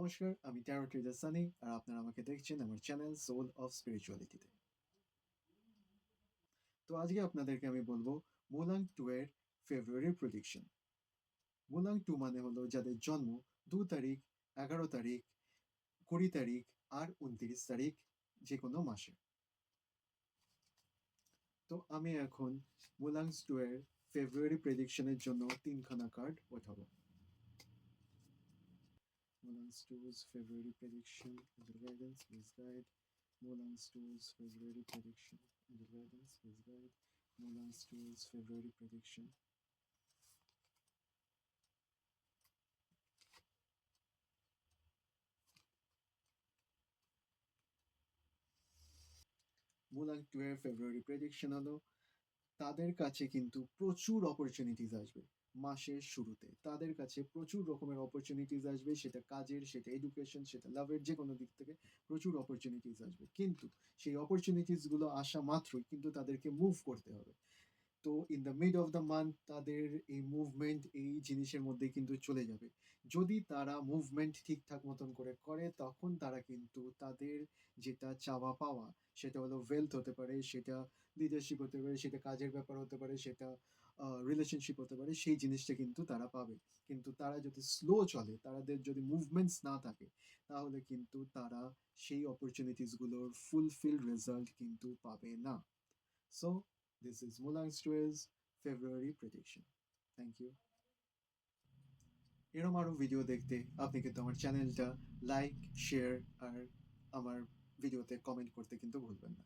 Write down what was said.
নমস্কার, আমি taro tedder Sunny আর আপনারা আমাকে দেখছেন আমার চ্যানেল সোল অফ স্পিরিচুয়ালিটিতে। তো আজকে আপনাদেরকে আমি বলবো মুলাং 2 এর ফেব্রুয়ারি প্রেডিকশন। মুলাং 2 মানে হলো যাদের জন্ম 2 তারিখ, 11 তারিখ, 20 তারিখ আর 29 তারিখ যে কোনো মাসে। তো আমি এখন মুলাং 2 এর ফেব্রুয়ারি প্রেডিকশনের জন্য 3খানা card ওঠাবো। Mulan Stu's February prediction under guidance, please guide. Mulan Stu's February prediction under guidance, please guide. Mulan Stu's February prediction. মুলাং 2 এর ফেব্রুয়ারি প্রেডিকশন হলো তাদের কাছে কিন্তু প্রচুর অপরচুনিটিস আসবে। মাসের শুরুতে তাদের কাছে প্রচুর রকমের অপরচুনিটিস আসবে, সেটা কাজের, সেটা এডুকেশন, সেটা লাভের, যে কোনো দিক থেকে প্রচুর অপরচুনিটিস আসবে। কিন্তু সেই অপরচুনিটিসগুলো আসা মাত্রই কিন্তু তাদেরকে মুভ করতে হবে। তো in the mid of the month তাদের এই মুভমেন্ট এই জিনিসের মধ্যে কিন্তু চলে যাবে। যদি তারা মুভমেন্ট ঠিকঠাক মতন করে তখন তারা কিন্তু তাদের যেটা চাওয়া পাওয়া, সেটা হলো ওয়েলথ হতে পারে, সেটা লিডারশিপ হতে পারে, সেটা কাজের ব্যাপার হতে পারে, সেটা রিলেশনশিপ হতে পারে, সেই জিনিসটা কিন্তু তারা পাবে। কিন্তু তারা যদি স্লো চলে, তাদের যদি মুভমেন্টস না থাকে, তাহলে কিন্তু তারা সেই অপরচুনিটিসগুলোর ফুলফিল রেজাল্ট কিন্তু পাবে না। So this is Mulang Stu's February prediction. Thank you. এরম আরও ভিডিও দেখতে আপনি কিন্তু আমার চ্যানেলটা লাইক, শেয়ার আর আমার ভিডিওতে কমেন্ট করতে কিন্তু ভুলবেন না।